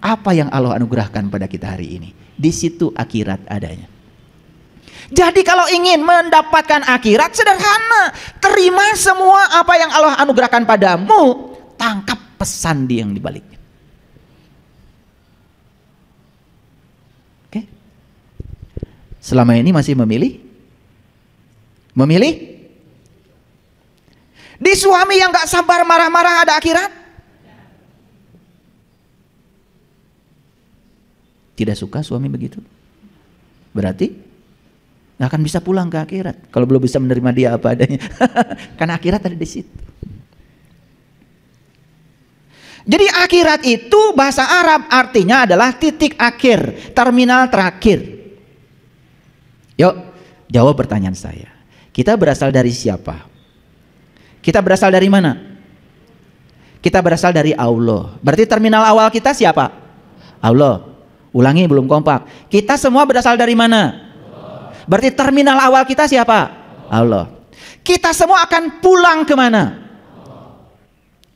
apa yang Allah anugerahkan pada kita hari ini. Di situ akhirat adanya. Jadi kalau ingin mendapatkan akhirat sederhana, terima semua apa yang Allah anugerahkan padamu, tangkap pesan dia yang dibaliknya. Oke? Selama ini masih memilih? Memilih? Di suami yang gak sabar marah-marah ada akhirat? Tidak suka suami begitu? Berarti nggak akan bisa pulang ke akhirat kalau belum bisa menerima dia apa adanya. Karena akhirat ada di situ. Jadi akhirat itu bahasa Arab artinya adalah titik akhir, terminal terakhir. Yuk, jawab pertanyaan saya. Kita berasal dari siapa? Kita berasal dari mana? Kita berasal dari Allah. Berarti terminal awal kita siapa? Allah. Ulangi, belum kompak. Kita semua berasal dari mana? Berarti terminal awal kita siapa? Allah. Kita semua akan pulang kemana?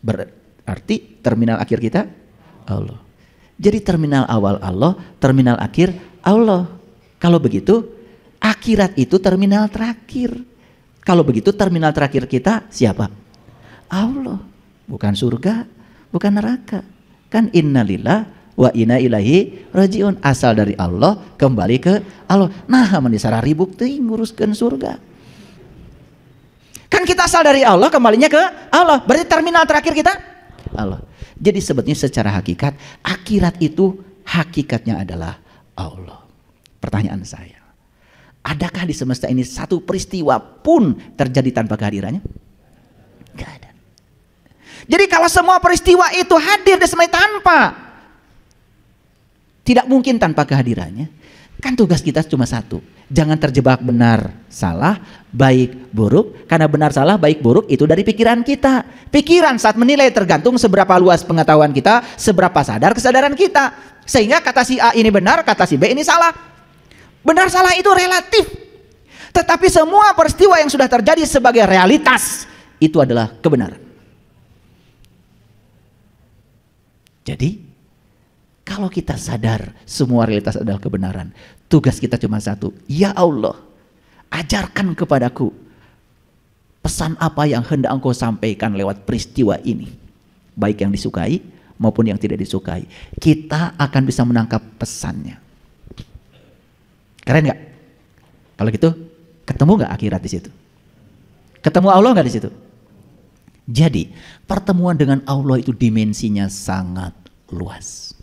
Berarti terminal akhir kita Allah. Jadi terminal awal Allah, terminal akhir Allah. Kalau begitu, akhirat itu terminal terakhir. Kalau begitu terminal terakhir kita siapa? Allah. Bukan surga, bukan neraka. Kan innalillah wa inna ilaihi rajiun, asal dari Allah kembali ke Allah. Nah, manisara ribuk teuing nguruskeun surga. Kan kita asal dari Allah, kembalinya ke Allah. Berarti terminal terakhir kita Allah. Jadi sebetulnya secara hakikat, akhirat itu hakikatnya adalah Allah. Pertanyaan saya, adakah di semesta ini satu peristiwa pun terjadi tanpa kehadirannya? Gak ada. Jadi kalau semua peristiwa itu hadir di semesta tanpa, tidak mungkin tanpa kehadirannya. Kan tugas kita cuma satu. Jangan terjebak benar, salah, baik, buruk. Karena benar, salah, baik, buruk itu dari pikiran kita. Pikiran saat menilai tergantung seberapa luas pengetahuan kita, seberapa sadar kesadaran kita. Sehingga kata si A ini benar, kata si B ini salah. Benar salah itu relatif. Tetapi semua peristiwa yang sudah terjadi sebagai realitas itu adalah kebenaran. Jadi kalau kita sadar semua realitas adalah kebenaran, tugas kita cuma satu. Ya Allah, ajarkan kepadaku pesan apa yang hendak Engkau sampaikan lewat peristiwa ini. Baik yang disukai maupun yang tidak disukai. Kita akan bisa menangkap pesannya. Keren gak? Kalau gitu, ketemu gak akhirat di situ? Ketemu Allah gak di situ? Jadi, pertemuan dengan Allah itu dimensinya sangat luas.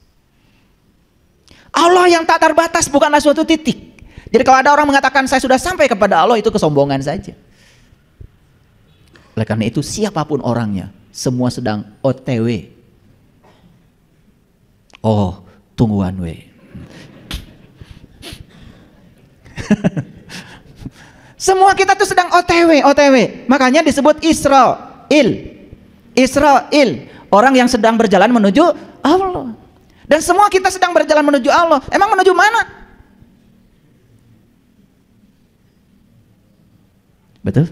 Allah yang tak terbatas bukanlah suatu titik. Jadi kalau ada orang mengatakan saya sudah sampai kepada Allah, itu kesombongan saja. Oleh karena itu siapapun orangnya, semua sedang OTW. Oh, tunggu one way. Semua kita tuh sedang OTW. Makanya disebut Israel. Orang yang sedang berjalan menuju Allah. Dan semua kita sedang berjalan menuju Allah. Emang menuju mana? Betul?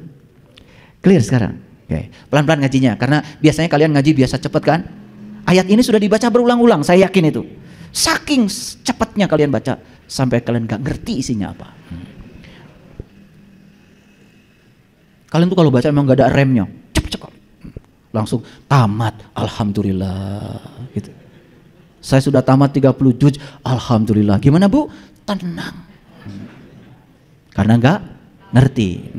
Clear sekarang? Oke. Pelan-pelan ngajinya. Karena biasanya kalian ngaji biasa cepet kan? Ayat ini sudah dibaca berulang-ulang. Saya yakin itu. Saking cepatnya kalian baca. Sampai kalian gak ngerti isinya apa. Kalian tuh kalau baca emang gak ada remnya. Cepet-cepet. Langsung tamat. Alhamdulillah. Gitu. Saya sudah tamat 30 juz, alhamdulillah. Gimana Bu? Tenang. Karena enggak ngerti.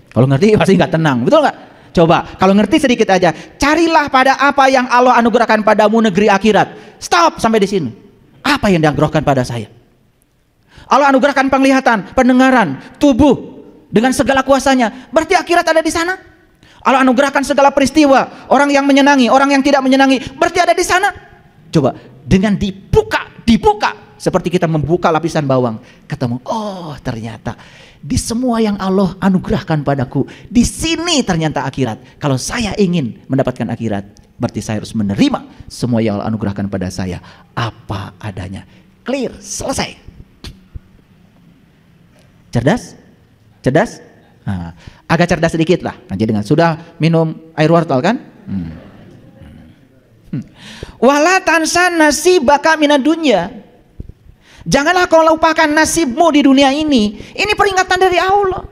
Kalau ngerti pasti enggak tenang, betul enggak? Coba, kalau ngerti sedikit aja. Carilah pada apa yang Allah anugerahkan padamu negeri akhirat. Stop sampai di sini. Apa yang dianugerahkan pada saya? Allah anugerahkan penglihatan, pendengaran, tubuh dengan segala kuasanya. Berarti akhirat ada di sana. Allah anugerahkan segala peristiwa, orang yang menyenangi, orang yang tidak menyenangi, berarti ada di sana. Coba dengan dibuka seperti kita membuka lapisan bawang, ketemu, oh ternyata di semua yang Allah anugerahkan padaku, di sini ternyata akhirat. Kalau saya ingin mendapatkan akhirat, berarti saya harus menerima semua yang Allah anugerahkan pada saya apa adanya. Clear, selesai. Cerdas? Nah, agak cerdas sedikit lah. Nanti dengan sudah minum air wortel kan? Wala tansa nasibaka minad dunya. Janganlah kau lupakan nasibmu di dunia ini. Ini peringatan dari Allah.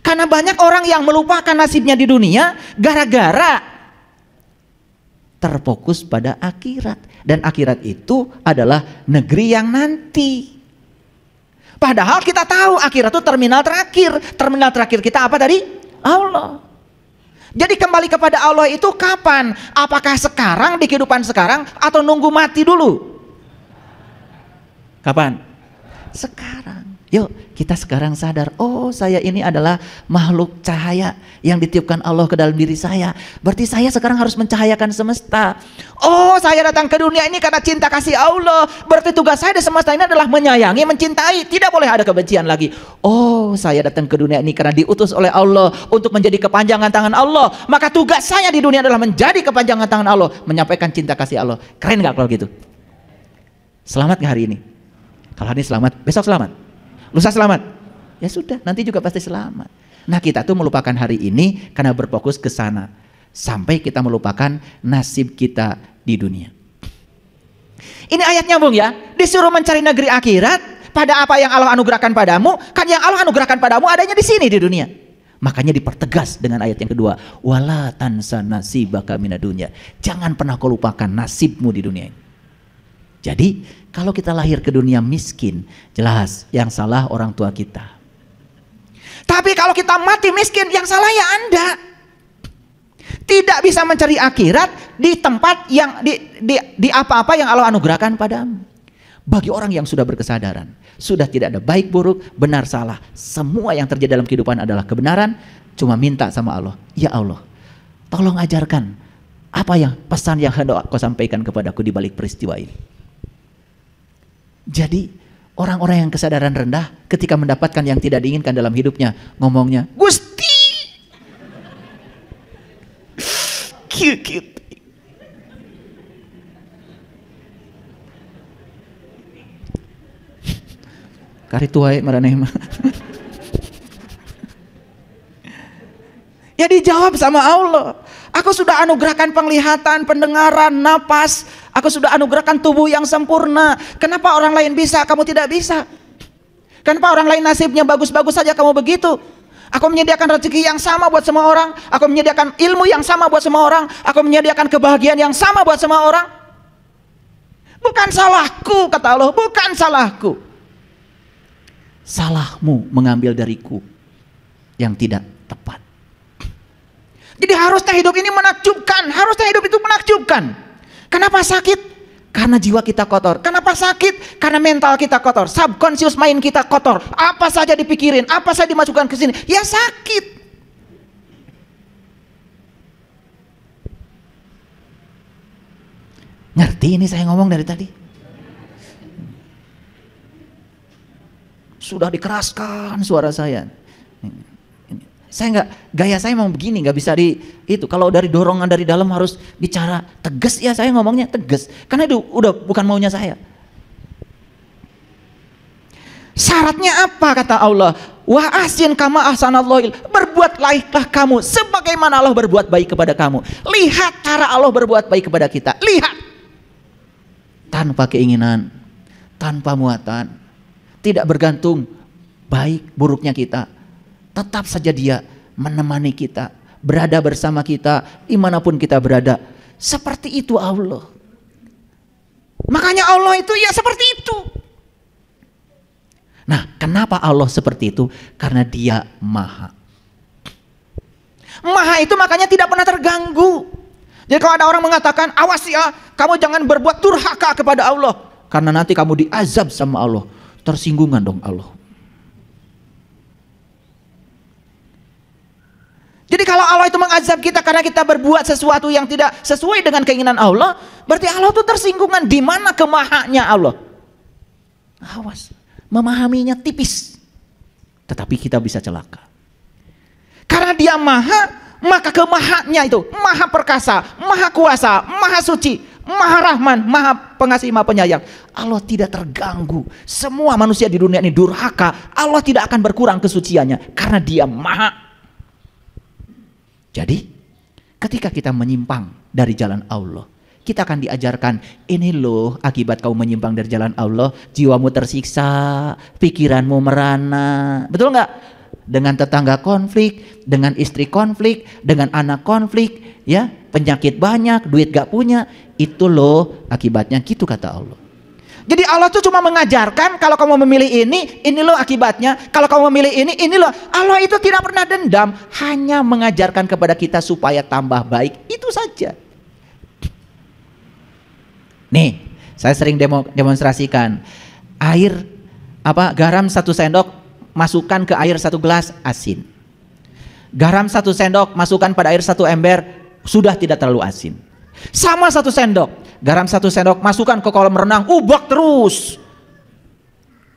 Karena banyak orang yang melupakan nasibnya di dunia gara-gara terfokus pada akhirat. Dan akhirat itu adalah negeri yang nanti. Padahal kita tahu akhirat itu terminal terakhir. Terminal terakhir kita apa tadi? Allah. Jadi kembali kepada Allah itu kapan? Apakah sekarang, di kehidupan sekarang, atau nunggu mati dulu? Kapan? Sekarang. Yuk kita sekarang sadar, oh saya ini adalah makhluk cahaya yang ditiupkan Allah ke dalam diri saya. Berarti saya sekarang harus mencahayakan semesta. Oh saya datang ke dunia ini karena cinta kasih Allah. Berarti tugas saya di semesta ini adalah menyayangi, mencintai. Tidak boleh ada kebencian lagi. Oh saya datang ke dunia ini karena diutus oleh Allah untuk menjadi kepanjangan tangan Allah. Maka tugas saya di dunia adalah menjadi kepanjangan tangan Allah, menyampaikan cinta kasih Allah. Keren gak kalau gitu? Selamat gak hari ini? Kalau hari ini selamat, besok selamat, lusa selamat, ya sudah, nanti juga pasti selamat. Nah kita tuh melupakan hari ini karena berfokus ke sana, sampai kita melupakan nasib kita di dunia. Ini ayat nyambung ya, disuruh mencari negeri akhirat pada apa yang Allah anugerahkan padamu. Kan yang Allah anugerahkan padamu adanya di sini di dunia. Makanya dipertegas dengan ayat yang kedua, wala tansa nasibaka minad dunya. Jangan pernah kau lupakan nasibmu di dunia ini. Jadi kalau kita lahir ke dunia miskin, jelas yang salah orang tua kita. Tapi kalau kita mati miskin, yang salah ya Anda. Tidak bisa mencari akhirat di tempat yang di apa-apa yang Allah anugerahkan padamu. Bagi orang yang sudah berkesadaran, sudah tidak ada baik buruk, benar salah, semua yang terjadi dalam kehidupan adalah kebenaran, cuma minta sama Allah, ya Allah, tolong ajarkan apa yang pesan yang hendak kau sampaikan kepadaku di balik peristiwa ini. Jadi orang-orang yang kesadaran rendah ketika mendapatkan yang tidak diinginkan dalam hidupnya, ngomongnya Gusti cute. Kari tuai maranehma. Ya dijawab sama Allah. Aku sudah anugerahkan penglihatan, pendengaran, napas. Aku sudah anugerahkan tubuh yang sempurna. Kenapa orang lain bisa, kamu tidak bisa? Kenapa orang lain nasibnya bagus-bagus saja, kamu begitu? Aku menyediakan rezeki yang sama buat semua orang. Aku menyediakan ilmu yang sama buat semua orang. Aku menyediakan kebahagiaan yang sama buat semua orang. Bukan salahku, kata Allah, bukan salahku. Salahmu mengambil dariku yang tidak tepat. Jadi harusnya hidup ini menakjubkan, harusnya hidup itu menakjubkan. Kenapa sakit? Karena jiwa kita kotor. Kenapa sakit? Karena mental kita kotor, subconscious mind kita kotor. Apa saja dipikirin, apa saja dimasukkan ke sini, ya sakit. Ngerti ini saya ngomong dari tadi? Sudah dikeraskan suara saya. Saya nggak, gaya saya memang begini, nggak bisa di itu. Kalau dari dorongan dari dalam harus bicara tegas, ya saya ngomongnya tegas. Karena itu udah bukan maunya saya. Syaratnya apa kata Allah? Wa ahsin kama ahsanallahu. Berbuatlah kamu sebagaimana Allah berbuat baik kepada kamu. Lihat cara Allah berbuat baik kepada kita. Lihat. Tanpa keinginan, tanpa muatan, tidak bergantung baik buruknya kita. Tetap saja dia menemani kita, berada bersama kita, dimanapun kita berada. Seperti itu Allah. Makanya Allah itu ya seperti itu. Nah, kenapa Allah seperti itu? Karena dia maha. Maha itu makanya tidak pernah terganggu. Jadi kalau ada orang mengatakan, awas ya, kamu jangan berbuat durhaka kepada Allah. Karena nanti kamu diazab sama Allah. Tersinggungan dong Allah. Jadi kalau Allah itu mengazab kita karena kita berbuat sesuatu yang tidak sesuai dengan keinginan Allah, berarti Allah itu tersinggungan. Di mana kemahanya Allah? Awas, memahaminya tipis. Tetapi kita bisa celaka. Karena dia maha, maka kemahanya itu maha perkasa, maha kuasa, maha suci, maha rahman, maha pengasih, maha penyayang. Allah tidak terganggu. Semua manusia di dunia ini durhaka, Allah tidak akan berkurang kesuciannya karena dia maha. Jadi ketika kita menyimpang dari jalan Allah, kita akan diajarkan, ini loh akibat kau menyimpang dari jalan Allah, jiwamu tersiksa, pikiranmu merana. Betul nggak? Dengan tetangga konflik, dengan istri konflik, dengan anak konflik, ya, penyakit banyak, duit gak punya, itu loh akibatnya, gitu kata Allah. Jadi Allah tuh cuma mengajarkan, kalau kamu memilih ini loh akibatnya. Kalau kamu memilih ini loh. Allah itu tidak pernah dendam, hanya mengajarkan kepada kita supaya tambah baik, itu saja. Nih, saya sering demonstrasikan garam 1 sendok masukkan ke air 1 gelas asin. Garam 1 sendok masukkan pada air 1 ember, sudah tidak terlalu asin. Sama 1 sendok, garam 1 sendok masukkan ke kolam renang, ubak terus,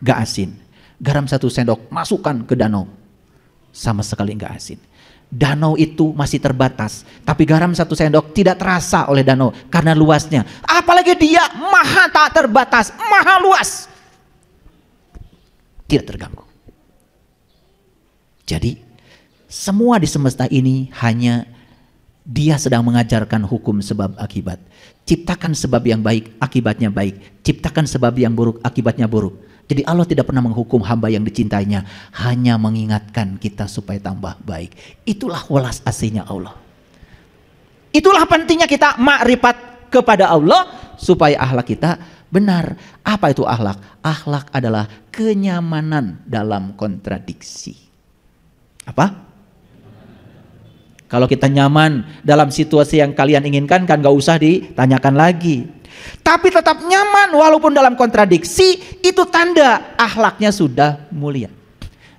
gak asin. Garam 1 sendok masukkan ke danau, sama sekali gak asin. Danau itu masih terbatas, tapi garam 1 sendok tidak terasa oleh danau karena luasnya. Apalagi dia maha tak terbatas, maha luas, tidak terganggu. Jadi semua di semesta ini hanya dia sedang mengajarkan hukum sebab akibat. Ciptakan sebab yang baik, akibatnya baik. Ciptakan sebab yang buruk, akibatnya buruk. Jadi Allah tidak pernah menghukum hamba yang dicintainya, hanya mengingatkan kita supaya tambah baik. Itulah welas asihnya Allah. Itulah pentingnya kita makrifat kepada Allah supaya akhlak kita benar. Apa itu akhlak? Akhlak adalah kenyamanan dalam kontradiksi. Apa? Kalau kita nyaman dalam situasi yang kalian inginkan, kan gak usah ditanyakan lagi. Tapi tetap nyaman walaupun dalam kontradiksi, itu tanda akhlaknya sudah mulia.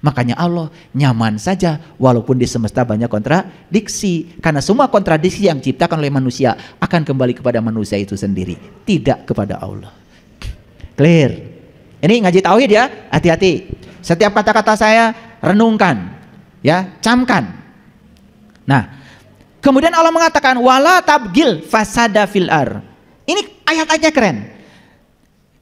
Makanya Allah nyaman saja walaupun di semesta banyak kontradiksi. Karena semua kontradiksi yang diciptakan oleh manusia akan kembali kepada manusia itu sendiri, tidak kepada Allah. Clear? Ini ngaji tauhid ya, hati-hati. Setiap kata-kata saya renungkan, ya, camkan. Nah, kemudian Allah mengatakan wala tabgil fasada fil ar. Ini ayat-ayatnya keren.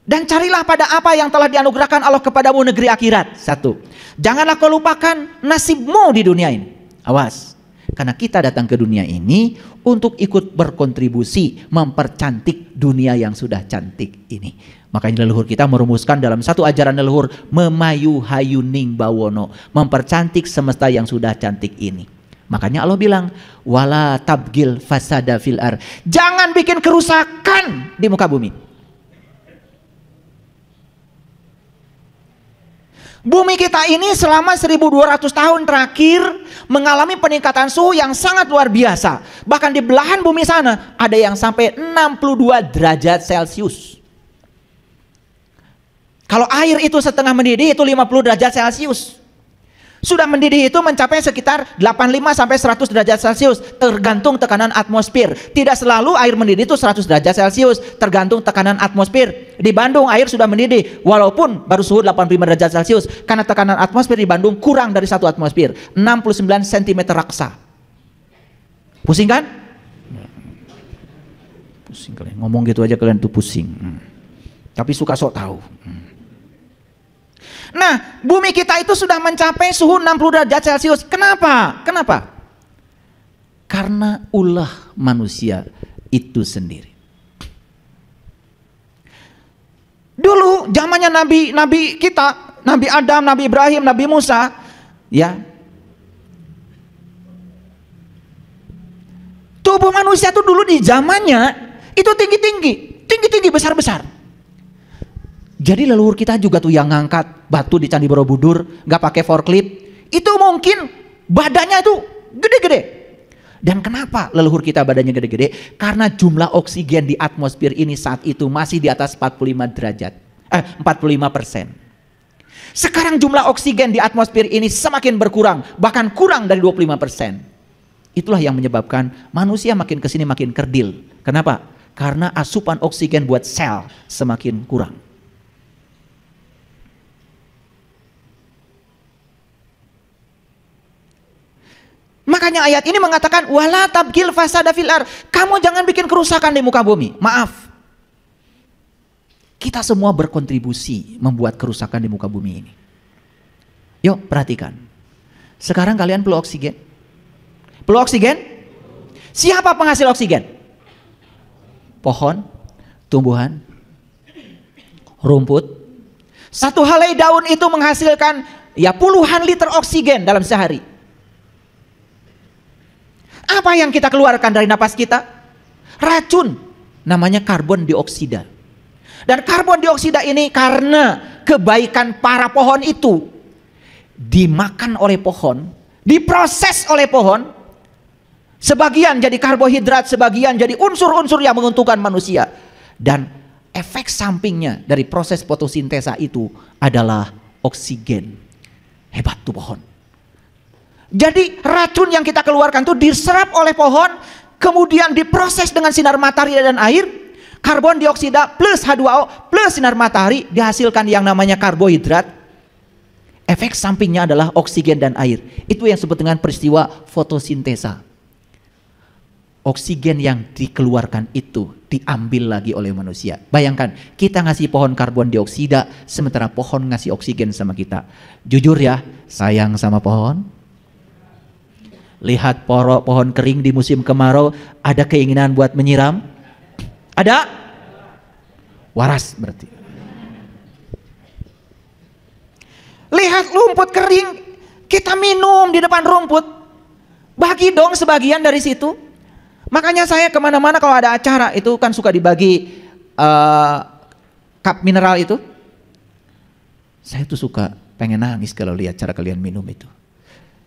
Dan carilah pada apa yang telah dianugerahkan Allah kepadamu negeri akhirat. 1. Janganlah kau lupakan nasibmu di dunia ini. Awas. Karena kita datang ke dunia ini untuk ikut berkontribusi mempercantik dunia yang sudah cantik ini. Makanya leluhur kita merumuskan dalam satu ajaran leluhur, memayu hayuning bawono, mempercantik semesta yang sudah cantik ini. Makanya Allah bilang wala tabgil fasada fil ar. Jangan bikin kerusakan di muka bumi. Bumi kita ini selama 1200 tahun terakhir mengalami peningkatan suhu yang sangat luar biasa. Bahkan di belahan bumi sana ada yang sampai 62 derajat Celcius. Kalau air itu setengah mendidih itu 50 derajat Celcius. Sudah mendidih itu mencapai sekitar 85 sampai 100 derajat Celcius, tergantung tekanan atmosfer. Tidak selalu air mendidih itu 100 derajat Celcius, tergantung tekanan atmosfer. Di Bandung air sudah mendidih walaupun baru suhu 85 derajat Celcius, karena tekanan atmosfer di Bandung kurang dari 1 atmosfer, 69 cm raksa. Pusing kan? Pusing kalian, ngomong gitu aja kalian tuh pusing. Tapi suka sok tahu. Nah, bumi kita itu sudah mencapai suhu 60 derajat Celcius. Kenapa? Kenapa? Karena ulah manusia itu sendiri. Dulu zamannya nabi kita, Nabi Adam, Nabi Ibrahim, Nabi Musa, ya. Tubuh manusia itu dulu di zamannya itu tinggi-tinggi, besar-besar. Jadi leluhur kita juga tuh yang ngangkat batu di Candi Borobudur nggak pakai forklift, itu mungkin badannya itu gede-gede. Dan kenapa leluhur kita badannya gede-gede? Karena jumlah oksigen di atmosfer ini saat itu masih di atas 45%. Sekarang jumlah oksigen di atmosfer ini semakin berkurang, bahkan kurang dari 25%. Itulah yang menyebabkan manusia makin kesini makin kerdil. Kenapa? Karena asupan oksigen buat sel semakin kurang. Makanya ayat ini mengatakan wala tabgil fasada fil ar. Kamu jangan bikin kerusakan di muka bumi. Maaf. Kita semua berkontribusi membuat kerusakan di muka bumi ini. Yuk perhatikan. Sekarang kalian perlu oksigen. Perlu oksigen? Siapa penghasil oksigen? pohon, tumbuhan, rumput. Satu helai daun itu menghasilkan ya puluhan liter oksigen dalam sehari. Apa yang kita keluarkan dari napas kita? Racun, namanya karbon dioksida. Dan karbon dioksida ini karena kebaikan para pohon itu dimakan oleh pohon, diproses oleh pohon. Sebagian jadi karbohidrat, sebagian jadi unsur-unsur yang menguntungkan manusia. Dan efek sampingnya dari proses fotosintesa itu adalah oksigen. Hebat tuh pohon. Jadi racun yang kita keluarkan itu diserap oleh pohon, kemudian diproses dengan sinar matahari dan air. Karbon dioksida plus H2O plus sinar matahari dihasilkan yang namanya karbohidrat. Efek sampingnya adalah oksigen dan air. Itu yang disebut dengan peristiwa fotosintesa. Oksigen yang dikeluarkan itu diambil lagi oleh manusia. Bayangkan, kita ngasih pohon karbon dioksida, sementara pohon ngasih oksigen sama kita. Jujur ya, sayang sama pohon. Lihat pohon kering di musim kemarau, ada keinginan buat menyiram? Ada? Waras berarti. Lihat rumput kering, kita minum di depan rumput. Bagi dong sebagian dari situ. Makanya saya kemana-mana kalau ada acara itu kan suka dibagi cup mineral itu. Saya tuh suka pengen nangis kalau lihat cara kalian minum itu.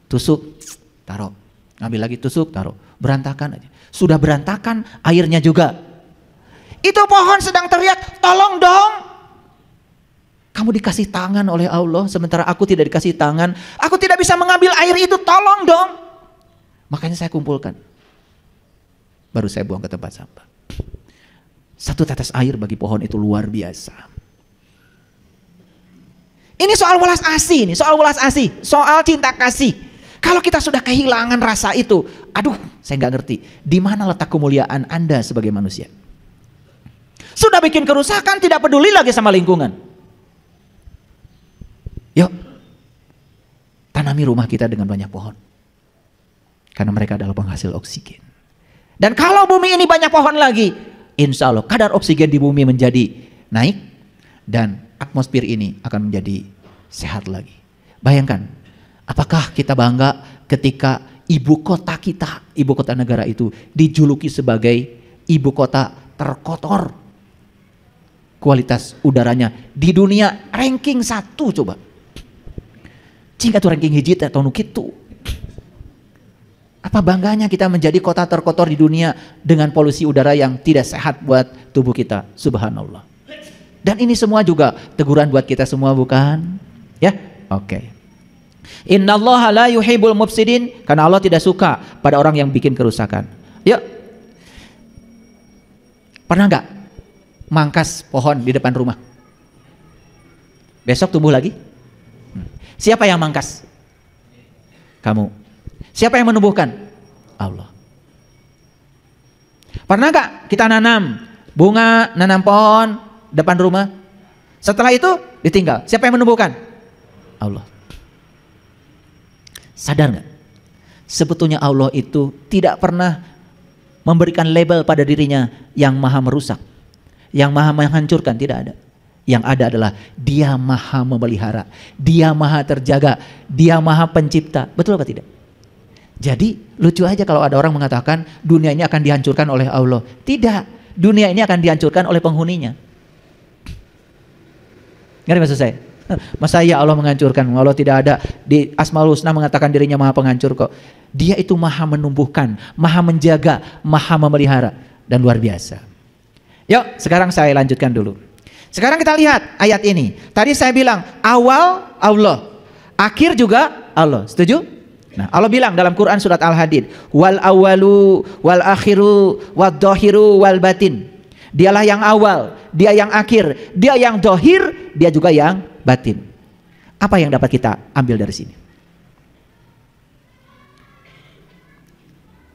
Tusuk, taruh, ngambil lagi, tusuk, taruh, berantakan aja. Sudah berantakan, airnya juga. Itu pohon sedang teriak, tolong dong. Kamu dikasih tangan oleh Allah, sementara aku tidak dikasih tangan. Aku tidak bisa mengambil air itu, tolong dong. Makanya saya kumpulkan. Baru saya buang ke tempat sampah. Satu tetes air bagi pohon itu luar biasa. Ini soal welas asih, soal cinta kasih. Kalau kita sudah kehilangan rasa itu, aduh, saya nggak ngerti. Di mana letak kemuliaan Anda sebagai manusia? Sudah bikin kerusakan, tidak peduli lagi sama lingkungan. Yuk, tanami rumah kita dengan banyak pohon. Karena mereka adalah penghasil oksigen. Dan kalau bumi ini banyak pohon lagi, insya Allah kadar oksigen di bumi menjadi naik. Dan atmosfer ini akan menjadi sehat lagi. Bayangkan, apakah kita bangga ketika ibu kota kita, ibu kota negara itu dijuluki sebagai ibu kota terkotor. Kualitas udaranya di dunia ranking 1 coba. Jika tuh ranking hiji atau nukitu. Apa bangganya kita menjadi kota terkotor di dunia dengan polusi udara yang tidak sehat buat tubuh kita. Subhanallah. Dan ini semua juga teguran buat kita semua, bukan? Ya, oke. Innallaha la yuhibbul mufsidin, karena Allah tidak suka pada orang yang bikin kerusakan. Yuk. Pernah nggak mangkas pohon di depan rumah? Besok tumbuh lagi? Siapa yang mangkas? Kamu. Siapa yang menumbuhkan? Allah. Pernah gak kita nanam bunga, nanam pohon depan rumah? Setelah itu ditinggal. Siapa yang menumbuhkan? Allah. Sadar gak? Sebetulnya Allah itu tidak pernah memberikan label pada dirinya yang maha merusak, yang maha menghancurkan, tidak ada. Yang ada adalah Dia maha memelihara, Dia maha terjaga, Dia maha pencipta. Betul apa tidak? Jadi lucu aja kalau ada orang mengatakan dunia ini akan dihancurkan oleh Allah. Tidak, dunia ini akan dihancurkan oleh penghuninya. Ngerti maksud saya? Masa ya Allah menghancurkan? Allah tidak ada. Di Asmaul Husna mengatakan dirinya maha penghancur kok. Dia itu maha menumbuhkan, maha menjaga, maha memelihara. Dan luar biasa. Yuk sekarang saya lanjutkan dulu. Sekarang kita lihat ayat ini. Tadi saya bilang awal Allah, akhir juga Allah. Setuju? Nah, Allah bilang dalam Quran surat Al-Hadid, wal awalu wal akhiru wad dhahiru wal batin. Dialah yang awal, Dia yang akhir, Dia yang dohir, Dia juga yang batin. Apa yang dapat kita ambil dari sini?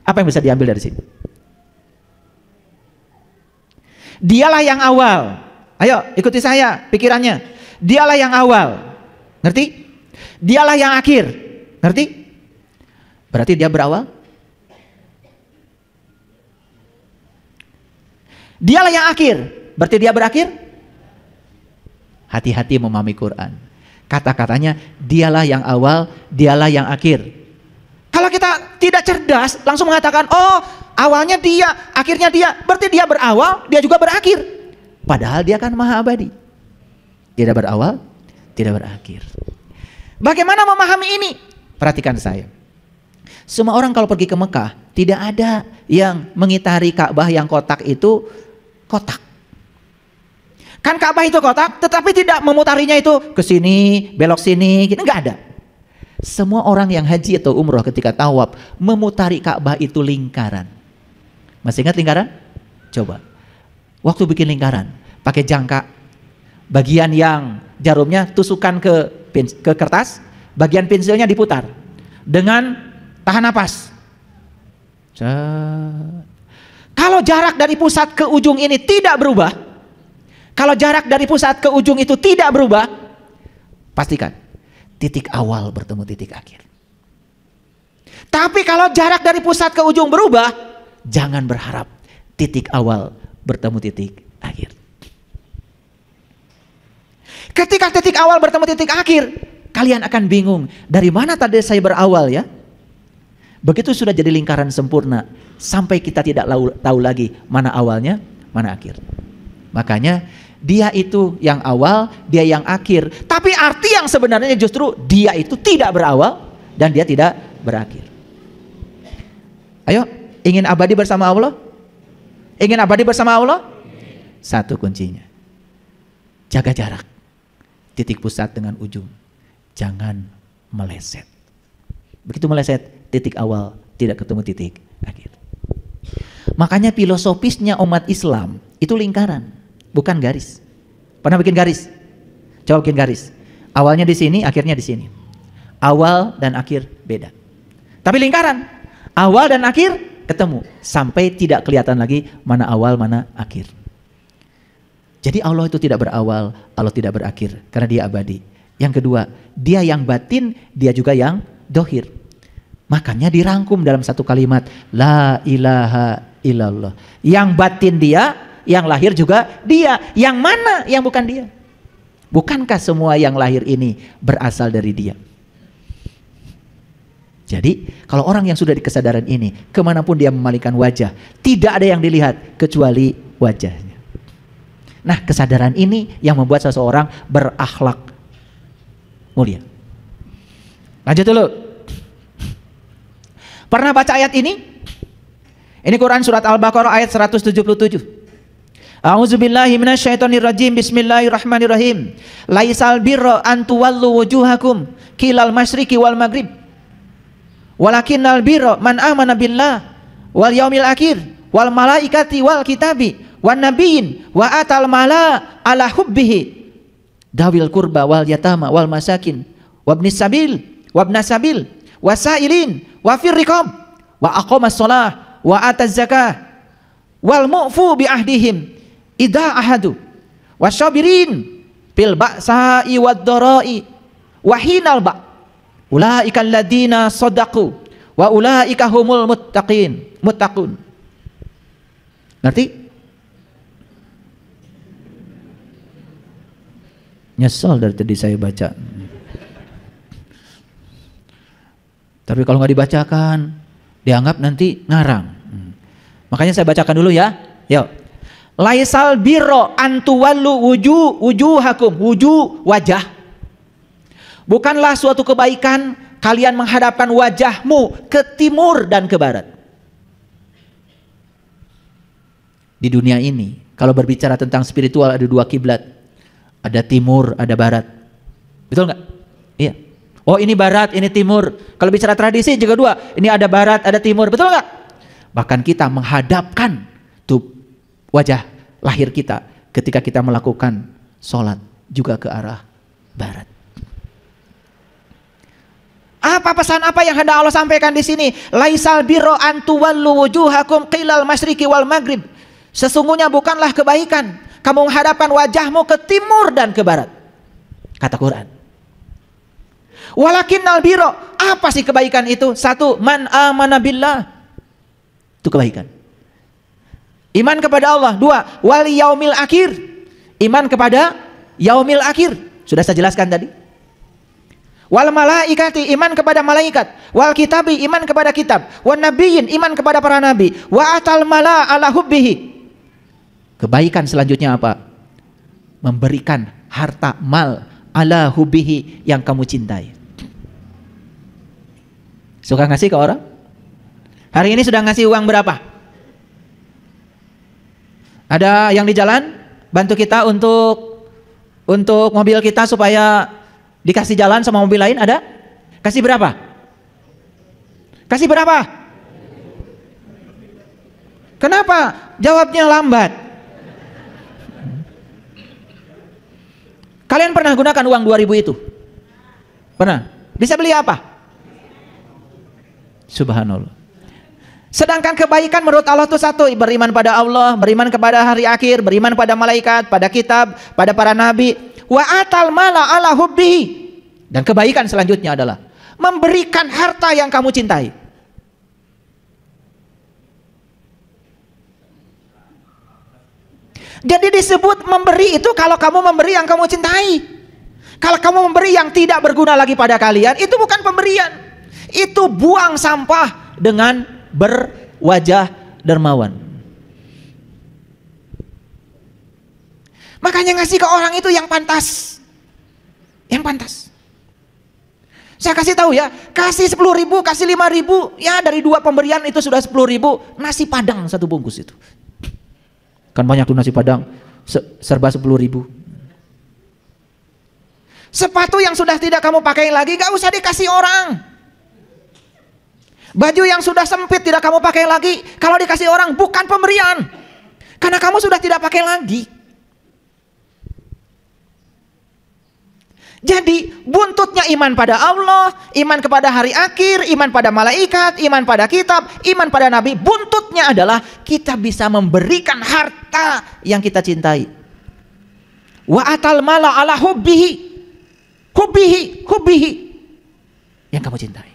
Apa yang bisa diambil dari sini? Dialah yang awal. Ayo ikuti saya pikirannya. Dialah yang awal. Ngerti? Dialah yang akhir. Ngerti? Berarti Dia berawal. Dialah yang akhir. Berarti dia berakhir? Hati-hati memahami Quran. Kata-katanya dialah yang awal, dialah yang akhir. Kalau kita tidak cerdas, langsung mengatakan, oh awalnya dia, akhirnya dia. Berarti dia berawal, dia juga berakhir. Padahal dia kan maha abadi. Tidak berawal, tidak berakhir. Bagaimana memahami ini? Perhatikan saya. Semua orang kalau pergi ke Mekah, tidak ada yang mengitari Ka'bah yang kotak itu kotak. Kan Ka'bah itu kotak, tetapi tidak memutarinya itu ke sini, belok sini, gitu. Enggak ada. Semua orang yang haji atau umroh ketika tawaf memutari Ka'bah itu lingkaran. Masih ingat lingkaran? Coba. Waktu bikin lingkaran, pakai jangka. Bagian yang jarumnya tusukkan ke kertas, bagian pensilnya diputar dengan tahan napas. Kalau jarak dari pusat ke ujung ini tidak berubah, kalau jarak dari pusat ke ujung itu tidak berubah, pastikan titik awal bertemu titik akhir. Tapi kalau jarak dari pusat ke ujung berubah, jangan berharap titik awal bertemu titik akhir. Ketika titik awal bertemu titik akhir, kalian akan bingung, dari mana tadi saya berawal ya? Begitu sudah jadi lingkaran sempurna, sampai kita tidak tahu lagi mana awalnya, mana akhir. Makanya dia itu yang awal, dia yang akhir. Tapi arti yang sebenarnya justru dia itu tidak berawal dan dia tidak berakhir. Ayo, ingin abadi bersama Allah? Ingin abadi bersama Allah? Satu kuncinya, jaga jarak. Titik pusat dengan ujung, jangan meleset. Begitu meleset, titik awal tidak ketemu titik akhir. Makanya filosofisnya umat Islam itu lingkaran, bukan garis. Pernah bikin garis? Coba bikin garis. Awalnya di sini, akhirnya di sini. Awal dan akhir beda. Tapi lingkaran, awal dan akhir ketemu sampai tidak kelihatan lagi mana awal mana akhir. Jadi Allah itu tidak berawal, Allah tidak berakhir karena dia abadi. Yang kedua, dia yang batin, dia juga yang dohir. Makanya dirangkum dalam satu kalimat, la ilaha illallah. Yang batin dia, yang lahir juga dia. Yang mana yang bukan dia? Bukankah semua yang lahir ini berasal dari dia? Jadi kalau orang yang sudah di kesadaran ini, kemanapun dia memalingkan wajah, tidak ada yang dilihat kecuali wajahnya. Nah, kesadaran ini yang membuat seseorang berakhlak mulia. Lanjut dulu. Pernah baca ayat ini? Ini Quran surat Al-Baqarah ayat 177. A'udzubillahi minasyaitonirrajim. Bismillahirrahmanirrahim. Laisal birra an tuwallu wujuhakum qilal masyriqi wal maghrib. Walakinnal birra man amana billah wal yaumil akhir wal malaikati wal kitabi wan nabiyyin wa atal mala ala hubbihi dawil kurba wal yatama wal masakin wabnis sabil wabnas sabil wasailin wa fir riqab wa aqamas shalah wa ataz zakah wal mu'fu bi ahdihim idza ahadu wasyabirin bil ba'sa'i wad dharai wa hinal ba ulaika alladziina shadaqu wa ulaika humul muttaqun. Ngerti? Nyesal dari tadi saya baca. Tapi kalau nggak dibacakan, dianggap nanti ngarang. Makanya saya bacakan dulu ya. Yuk. Laisal birro antuwallu wujuhakum, wajah. Bukanlah suatu kebaikan kalian menghadapkan wajahmu ke timur dan ke barat. Di dunia ini, kalau berbicara tentang spiritual ada dua kiblat. Ada timur, ada barat. Betul nggak? Iya. Oh ini barat, ini timur. Kalau bicara tradisi juga dua. Ini ada barat, ada timur. Betul nggak? Bahkan kita menghadapkan tuh wajah lahir kita ketika kita melakukan sholat juga ke arah barat. Apa pesan apa yang hendak Allah sampaikan di sini? Laisal birro an tuwallu wujuhakum qilal masyriqi wal maghrib. Sesungguhnya bukanlah kebaikan kamu menghadapkan wajahmu ke timur dan ke barat, kata Quran. Walakinnal birro, apa sih kebaikan itu? Satu, man amana billah, itu kebaikan. Iman kepada Allah. 2, wal yaumil akhir. Iman kepada yaumil akhir. Sudah saya jelaskan tadi. Wal malaikati, iman kepada malaikat. Wal kitabi, iman kepada kitab. Wan nabiyyin, iman kepada para nabi. Wa atal mala ala hubbihi. Kebaikan selanjutnya apa? Memberikan harta mal ala hubbihi, yang kamu cintai. Suka ngasih ke orang? Hari ini sudah ngasih uang berapa? Ada yang di jalan bantu kita untuk mobil kita supaya dikasih jalan sama mobil lain, ada? Kasih berapa? Kasih berapa? Kenapa jawabnya lambat? Kalian pernah gunakan uang 2000 itu? Pernah? Bisa beli apa? Subhanallah. Sedangkan kebaikan menurut Allah itu satu, beriman pada Allah, beriman kepada hari akhir, beriman pada malaikat, pada kitab, pada para nabi. Wa atal mala ala hubbihi. Dan kebaikan selanjutnya adalah memberikan harta yang kamu cintai. Jadi disebut memberi itu kalau kamu memberi yang kamu cintai. Kalau kamu memberi yang tidak berguna lagi pada kalian, itu bukan pemberian. Itu buang sampah dengan berwajah dermawan. Makanya ngasih ke orang itu yang pantas. Yang pantas. Saya kasih tahu ya, kasih 10.000, kasih 5.000, ya dari 2 pemberian itu sudah 10.000. Nasi padang 1 bungkus itu. Kan banyak tuh nasi padang, serba 10.000. Sepatu yang sudah tidak kamu pakai lagi, gak usah dikasih orang. Baju yang sudah sempit tidak kamu pakai lagi, kalau dikasih orang bukan pemberian. Karena kamu sudah tidak pakai lagi. Jadi buntutnya iman pada Allah, iman kepada hari akhir, iman pada malaikat, iman pada kitab, iman pada nabi. Buntutnya adalah kita bisa memberikan harta yang kita cintai. Wa atal mala ala hubbihi. Hubbihi. Yang kamu cintai.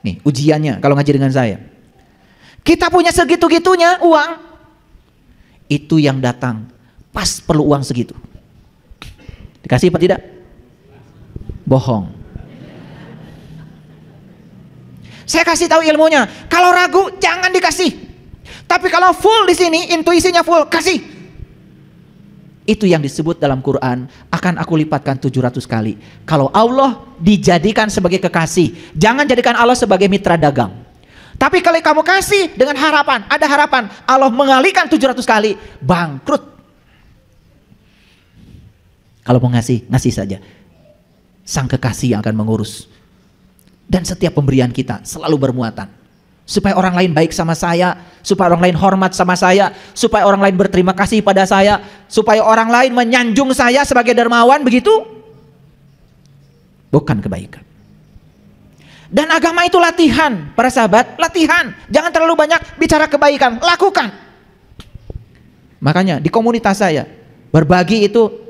Nih ujiannya kalau ngaji dengan saya. Kita punya segitu-gitunya uang. Itu yang datang pas perlu uang segitu. Dikasih apa tidak? Bohong. Saya kasih tahu ilmunya. Kalau ragu jangan dikasih. Tapi kalau full di sini, intuisinya full, kasih. Itu yang disebut dalam Quran, akan aku lipatkan 700 kali. Kalau Allah dijadikan sebagai kekasih, jangan jadikan Allah sebagai mitra dagang. Tapi kalau kamu kasih dengan harapan, ada harapan Allah mengalihkan 700 kali, bangkrut. Kalau mau ngasih, ngasih saja. Sang kekasih yang akan mengurus. Dan setiap pemberian kita selalu bermuatan. Supaya orang lain baik sama saya, supaya orang lain hormat sama saya, supaya orang lain berterima kasih pada saya, supaya orang lain menyanjung saya sebagai dermawan, begitu? Bukan kebaikan. Dan agama itu latihan, para sahabat, latihan. Jangan terlalu banyak bicara kebaikan, lakukan. Makanya di komunitas saya, berbagi itu